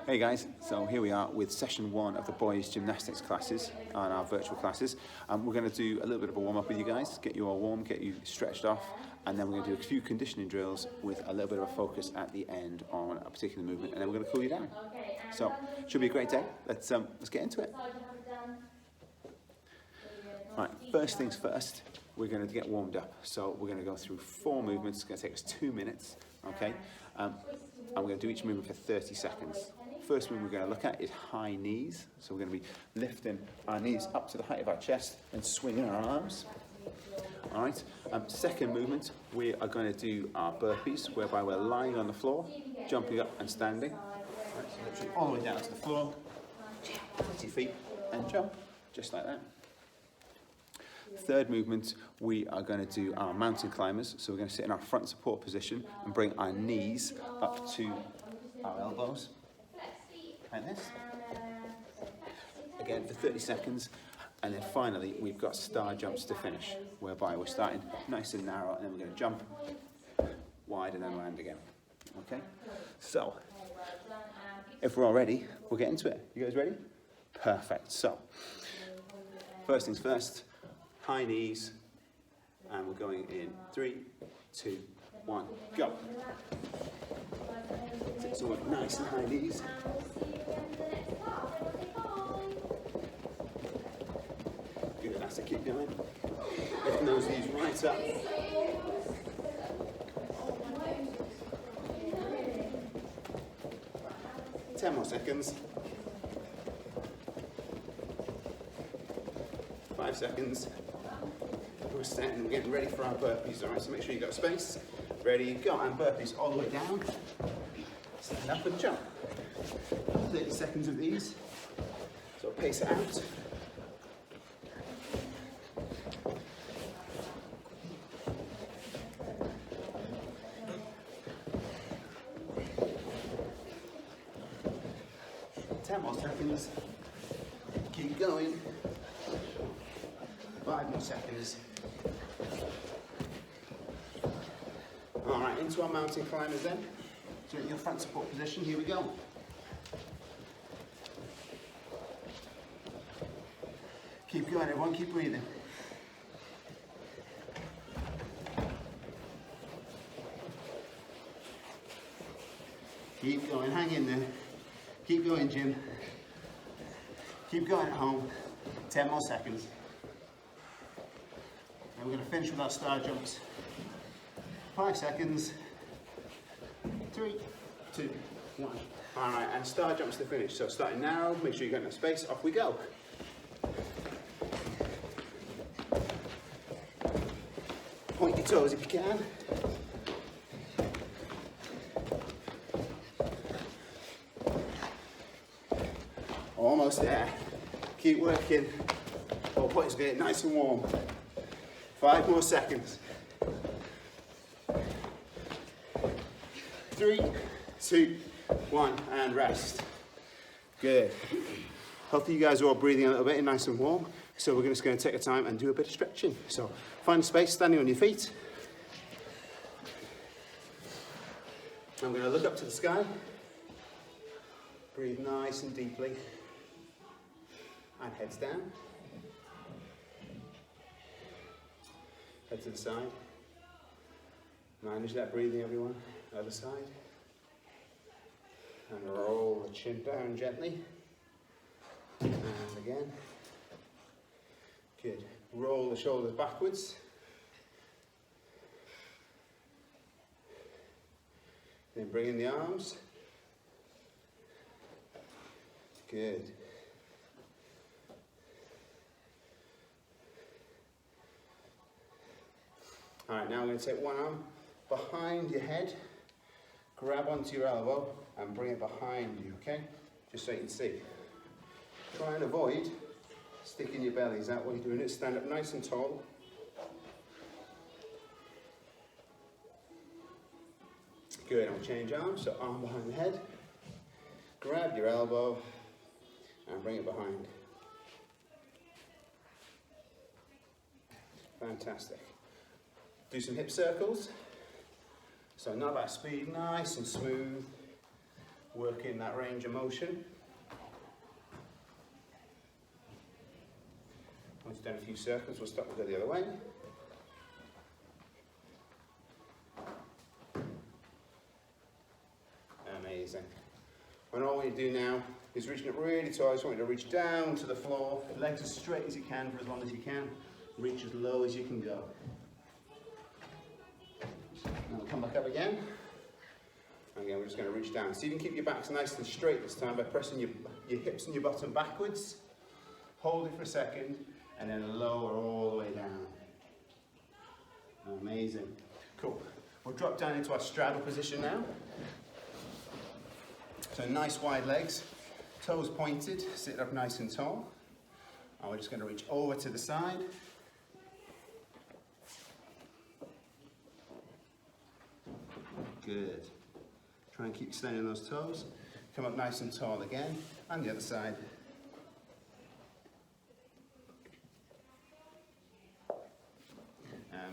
Hey guys, so here we are with session 1 of the boys gymnastics classes and our virtual classes. We're going to do a little bit of a warm-up with you guys, get you all warm, get you stretched off, and then we're going to do a few conditioning drills with a little bit of a focus at the end on a particular movement, and then we're going to cool you down. So, should be a great day. Let's get into it. Right, first things first, we're going to get warmed up. So we're going to go through 4 movements. It's going to take us 2 minutes, okay? And we're going to do each movement for 30 seconds. First one we're going to look at is high knees. So we're going to be lifting our knees up to the height of our chest and swinging our arms. All right. Second movement, we are going to do our burpees, whereby we're lying on the floor, jumping up and standing. Right, so literally all the way down to the floor, put your feet and jump, just like that. Third movement, we are going to do our mountain climbers. So we're going to sit in our front support position and bring our knees up to our elbows, like this. Again for 30 seconds. And then finally, we've got star jumps to finish, whereby we're starting nice and narrow, and then we're going to jump wide and then land again. Okay? So, if we're all ready, we'll get into it. You guys ready? Perfect. So, first things first. High knees, and we're going in 3, 2, 1, go. So we're nice and high knees. Good, that's it, keep going. Lifting those knees right up. Ten more seconds. 5 seconds. We're standing, we're getting ready for our burpees, alright, so make sure you've got space. Ready, go, and burpees all the way down. Stand up and jump. 30 seconds of these, so pace it out. Ten more seconds. Keep going. 5 more seconds. Alright, into our mountain climbers then. So in your front support position, here we go. Keep going everyone, keep breathing. Keep going, hang in there. Keep going, Jim. Keep going at home. 10 more seconds. And we're going to finish with our star jumps. 5 seconds. 3, 2, 1. Alright, and star jumps to finish. So starting narrow, make sure you've got enough space. Off we go. Point your toes if you can. Almost there. Keep working. All points get nice and warm. 5 more seconds. 3, 2, 1, and rest. Good. Hopefully you guys are all breathing a little bit, nice and warm. So we're just going to take a time and do a bit of stretching. So find a space, standing on your feet. I'm going to look up to the sky. Breathe nice and deeply. And heads down. Head to the side. Manage that breathing, everyone. Other side. And roll the chin down gently. And again. Good. Roll the shoulders backwards. Then bring in the arms. Good. Alright, now I'm going to take one arm behind your head, grab onto your elbow and bring it behind you, okay? Just so you can see. Try and avoid sticking your bellies out while you're doing it. Stand up nice and tall. Good, and we'll change arms. So arm behind the head, grab your elbow and bring it behind. Fantastic. Do some hip circles. So not about speed, nice and smooth, working that range of motion. Once you've done a few circles, we'll stop and go the other way. Amazing. And all we do now is reaching up really tall. I just want you to reach down to the floor, legs as straight as you can for as long as you can. Reach as low as you can go. Now we'll come back up again. Again, we're just going to reach down. So you can keep your backs nice and straight this time by pressing your hips and your bottom backwards. Hold it for a second, and then lower all the way down. Amazing. Cool. We'll drop down into our straddle position now. So nice wide legs, toes pointed, sit up nice and tall. And we're just going to reach over to the side. Good. Try and keep extending those toes. Come up nice and tall again, and the other side.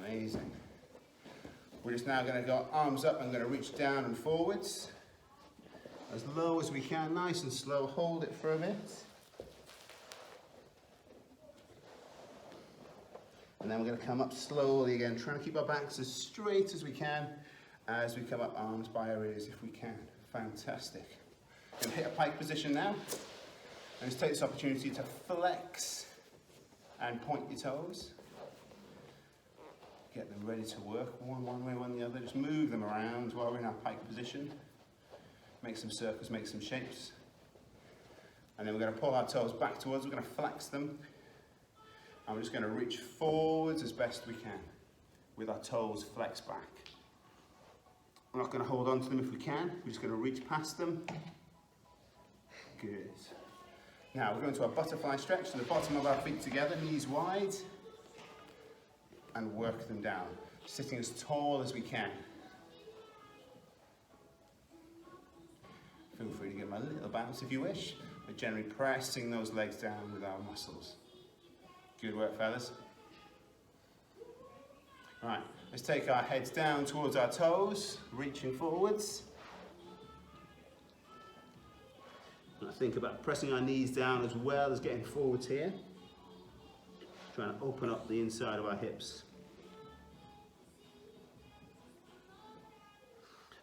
Amazing. We're just now going to go arms up. I'm going to reach down and forwards. As low as we can, nice and slow. Hold it for a bit. And then we're going to come up slowly again, trying to keep our backs as straight as we can as we come up, arms by our ears if we can. Fantastic. We're going to hit a pike position now. And just take this opportunity to flex and point your toes. Get them ready to work, one way, one the other. Just move them around while we're in our pike position. Make some circles, make some shapes. And then we're going to pull our toes back towards, we're going to flex them. And we're just going to reach forwards as best we can with our toes flexed back. We're not going to hold on to them if we can, we're just going to reach past them. Good. Now we're going to our butterfly stretch, so the bottom of our feet together, knees wide, and work them down, sitting as tall as we can. Feel free to give them a little bounce if you wish, but generally pressing those legs down with our muscles. Good work, fellas. Right, let's take our heads down towards our toes, reaching forwards. And think about pressing our knees down as well as getting forwards here. Trying to open up the inside of our hips.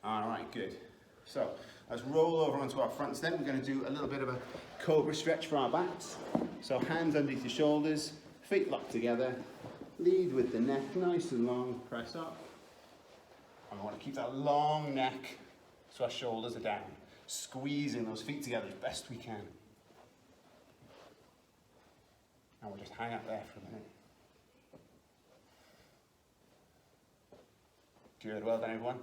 All right, good. So let's roll over onto our fronts then. We're going to do a little bit of a cobra stretch for our backs. So hands underneath the shoulders, feet locked together, lead with the neck nice and long, press up. And we want to keep that long neck so our shoulders are down, squeezing those feet together as best we can. And we'll just hang out there for a minute. Good, well done everyone.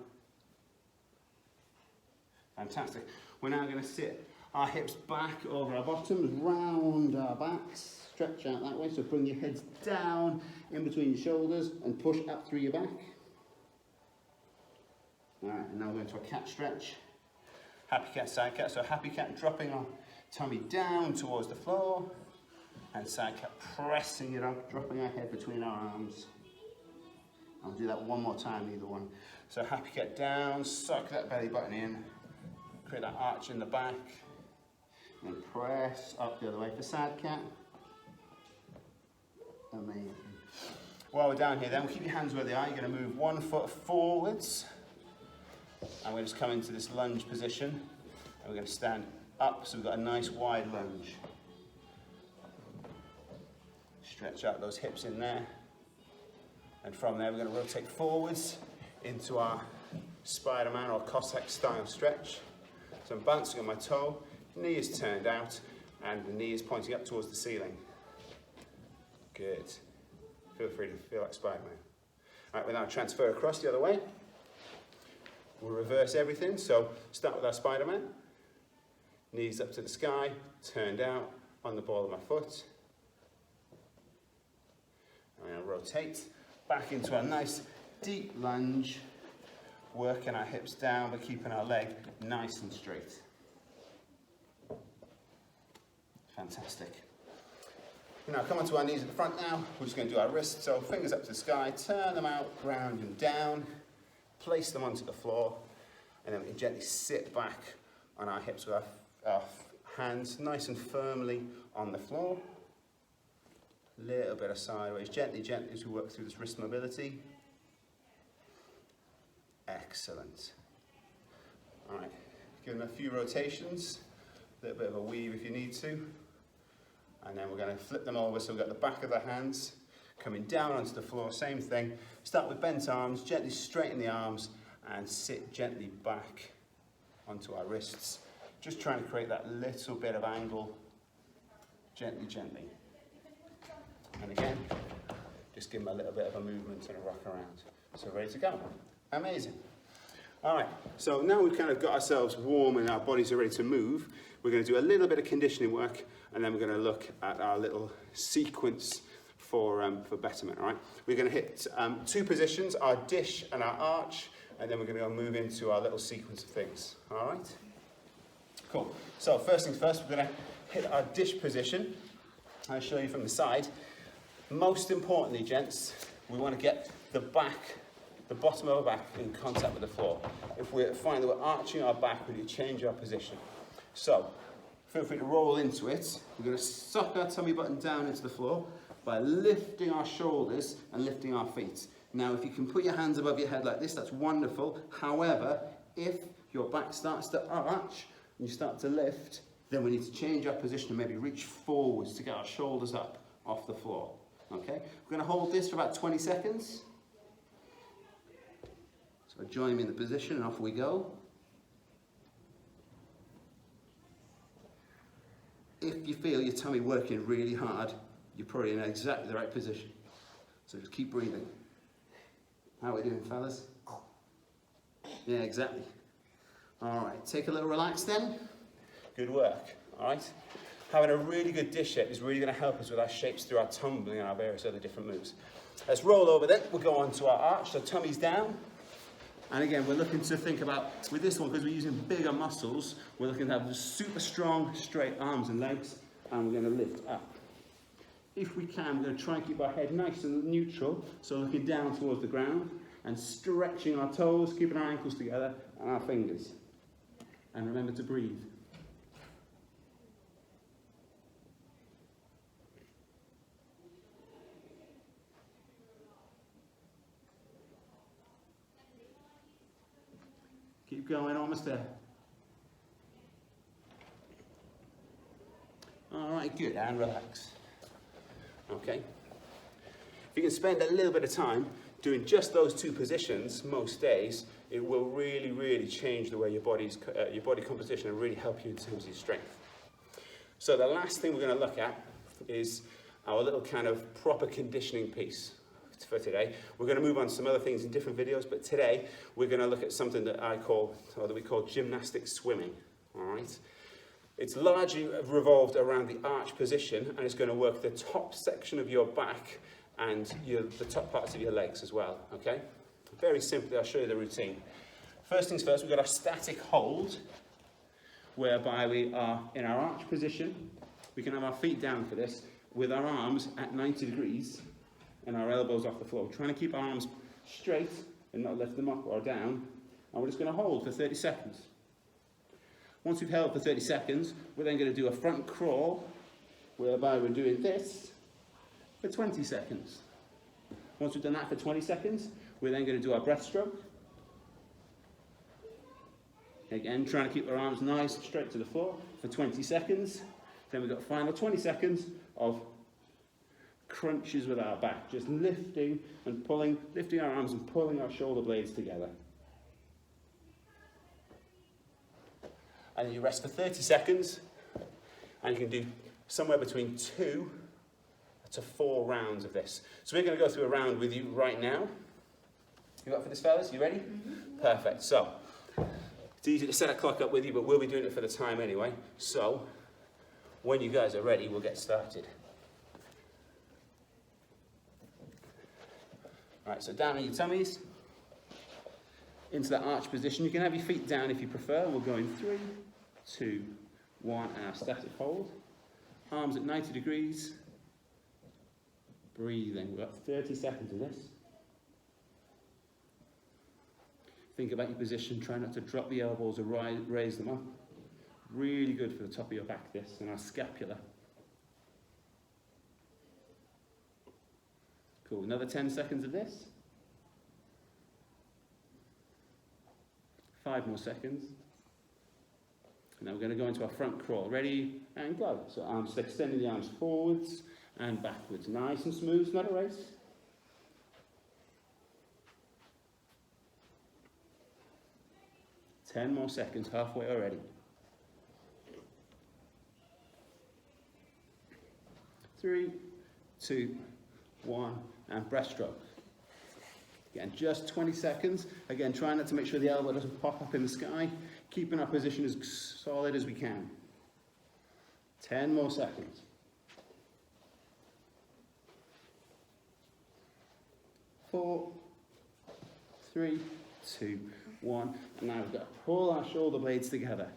Fantastic. We're now going to sit our hips back over our bottoms, round our backs, stretch out that way, so bring your heads down in between your shoulders and push up through your back. Alright, and now we're going to a cat stretch. Happy cat, side cat. So happy cat, dropping our tummy down towards the floor, and side cat, pressing it up, dropping our head between our arms. I'll do that one more time, either one. So happy cat down, suck that belly button in, create that arch in the back, and press up the other way for side cat. Amazing. While we're down here then, we'll keep your hands where they are. You're going to move 1 foot forwards, and we're just come into this lunge position, and we're going to stand up, so we've got a nice wide lunge. Stretch out those hips in there, and from there we're going to rotate forwards into our Spider-Man or Cossack style stretch. So I'm bouncing on my toe, knee is turned out, and the knee is pointing up towards the ceiling. Good. Feel free to feel like Spider-Man. All right, we'll now transfer across the other way. We'll reverse everything, so start with our Spider-Man. Knees up to the sky, turned out on the ball of my foot. I'm going to rotate back into a nice deep lunge, working our hips down but keeping our leg nice and straight. Fantastic. Now come onto our knees at the front now. We're just going to do our wrists, so fingers up to the sky, turn them out, ground and down. place them onto the floor, and then we can gently sit back on our hips with our hands nice and firmly on the floor. A little bit of sideways, gently, gently as we work through this wrist mobility. Excellent. All right, give them a few rotations, a little bit of a weave if you need to. And then we're going to flip them over, so we've got the back of the hands coming down onto the floor, same thing. Start with bent arms, gently straighten the arms and sit gently back onto our wrists. Just trying to create that little bit of angle, gently, gently. And again, just give them a little bit of a movement and a rock around. So ready to go. Amazing. All right, so now we've kind of got ourselves warm and our bodies are ready to move. We're going to do a little bit of conditioning work, and then we're going to look at our little sequence for betterment, all right? We're going to hit 2 positions, our dish and our arch, and then we're going to go move into our little sequence of things, all right? Cool. So first things first, we're going to hit our dish position. I'll show you from the side. Most importantly, gents, we want to get the bottom of our back in contact with the floor. If we find that we're arching our back, we need to change our position. So, feel free to roll into it. We're going to suck our tummy button down into the floor by lifting our shoulders and lifting our feet. Now, if you can put your hands above your head like this, that's wonderful. However, if your back starts to arch and you start to lift, then we need to change our position and maybe reach forwards to get our shoulders up off the floor. Okay? We're going to hold this for about 20 seconds. So join me in the position and off we go. If you feel your tummy working really hard, you're probably in exactly the right position. So just keep breathing. How are we doing, fellas? Yeah, exactly. All right, take a little relax then. Good work, all right? Having a really good dish shape is really going to help us with our shapes through our tumbling and our various other different moves. Let's roll over then. We'll go on to our arch, so tummy's down. And again, we're looking to think about, with this one, because we're using bigger muscles, we're looking to have super strong, straight arms and legs, and we're going to lift up. If we can, we're going to try and keep our head nice and neutral, so looking down towards the ground, and stretching our toes, keeping our ankles together, and our fingers. And remember to breathe. Keep going, almost there. All right, good, and relax. Okay. If you can spend a little bit of time doing just those 2 positions most days, it will really, really change the way your body composition and really help you in terms of your strength. So the last thing we're going to look at is our little kind of proper conditioning piece for today. We're going to move on to some other things in different videos, but today we're going to look at something that we call gymnastic swimming. All right. It's largely revolved around the arch position, and it's going to work the top section of your back and the top parts of your legs as well. Okay. Very simply, I'll show you the routine. First things first, we've got our static hold, whereby we are in our arch position. We can have our feet down for this, with our arms at 90 degrees and our elbows off the floor. We're trying to keep our arms straight and not lift them up or down. And we're just going to hold for 30 seconds. Once we've held for 30 seconds, we're then going to do a front crawl, whereby we're doing this for 20 seconds. Once we've done that for 20 seconds, we're then going to do our breaststroke. Again, trying to keep our arms nice and straight to the floor for 20 seconds. Then we've got final 20 seconds of crunches with our back, just lifting and pulling, lifting our arms and pulling our shoulder blades together. And then you rest for 30 seconds, and you can do somewhere between 2 to 4 rounds of this. So we're going to go through a round with you right now. You up for this, fellas? You ready? Mm-hmm. Perfect. So, it's easy to set a clock up with you, but we'll be doing it for the time anyway. So, when you guys are ready, we'll get started. All right, so down on your tummies, into that arch position. You can have your feet down if you prefer. We'll go in 3, 2, 1, and our static hold. Arms at 90 degrees. Breathing. We've got 30 seconds of this. Think about your position, try not to drop the elbows or raise them up. Really good for the top of your back, this, and our scapula. Cool, another 10 seconds of this. 5 more seconds. And now we're going to go into our front crawl. Ready, and go. So arms, extending the arms forwards and backwards. Nice and smooth, not a race. Ten more seconds, halfway already. 3, 2, 1, and breaststroke. Again, just 20 seconds. Again, try not to make sure the elbow doesn't pop up in the sky. Keeping our position as solid as we can. 10 more seconds. 4, 3, 2, 1. And now we've got to pull our shoulder blades together.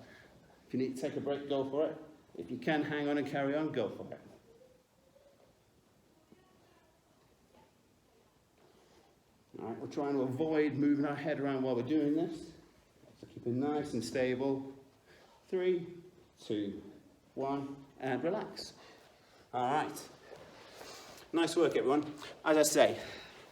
If you need to take a break, go for it. If you can hang on and carry on, go for it. All right, we're trying to avoid moving our head around while we're doing this. So keep it nice and stable. 3, 2, 1, and relax. All right. Nice work, everyone. As I say,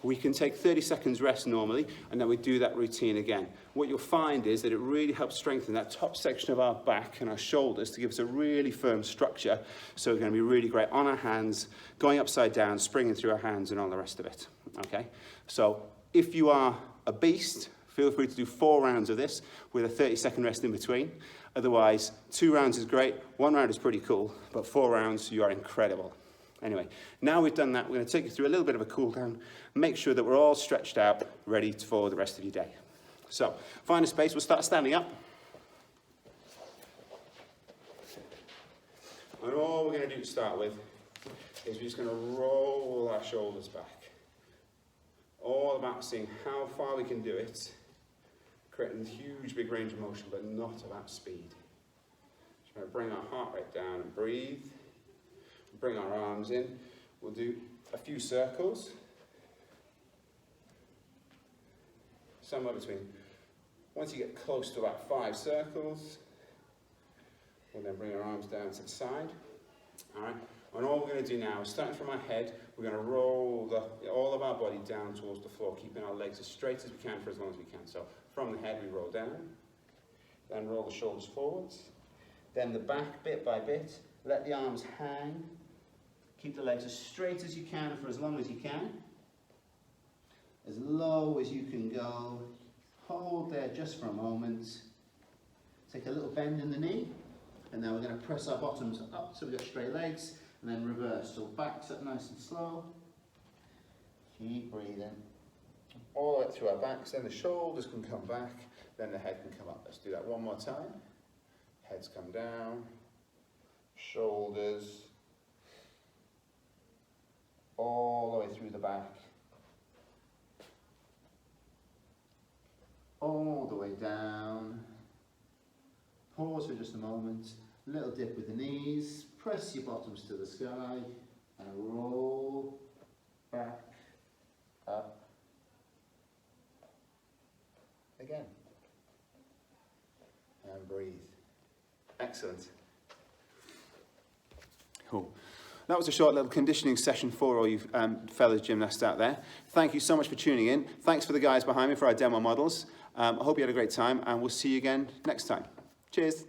we can take 30 seconds rest normally, and then we do that routine again. What you'll find is that it really helps strengthen that top section of our back and our shoulders to give us a really firm structure. So we're going to be really great on our hands, going upside down, springing through our hands, and all the rest of it. Okay? So if you are a beast, feel free to do 4 rounds of this with a 30-second rest in between. Otherwise, 2 rounds is great, 1 round is pretty cool, but 4 rounds, you are incredible. Anyway, now we've done that, we're going to take you through a little bit of a cool down, make sure that we're all stretched out, ready for the rest of your day. So, find a space, we'll start standing up. And all we're going to do to start with is we're just going to roll our shoulders back. All about seeing how far we can do it, creating a huge big range of motion, but not about speed. Just going to bring our heart rate down and breathe. Bring our arms in. We'll do a few circles. Somewhere between. Once you get close to about 5 circles, we'll then bring our arms down to the side. All right. And all we're going to do now is, starting from our head, we're going to roll all of our body down towards the floor, keeping our legs as straight as we can for as long as we can. So from the head we roll down, then roll the shoulders forwards, then the back bit by bit. Let the arms hang. Keep the legs as straight as you can for as long as you can. As low as you can go. Hold there just for a moment. Take a little bend in the knee. And then we're going to press our bottoms up so we've got straight legs. And then reverse. So backs up nice and slow. Keep breathing. All the way through our backs. Then the shoulders can come back. Then the head can come up. Let's do that one more time. Heads come down. Shoulders. All the way through the back. All the way down. Pause for just a moment. Little dip with the knees. Press your bottoms to the sky. And roll back, up. Again. And breathe. Excellent. Cool. That was a short little conditioning session for all you fellas gymnasts out there. Thank you so much for tuning in. Thanks for the guys behind me for our demo models. I hope you had a great time, and we'll see you again next time. Cheers.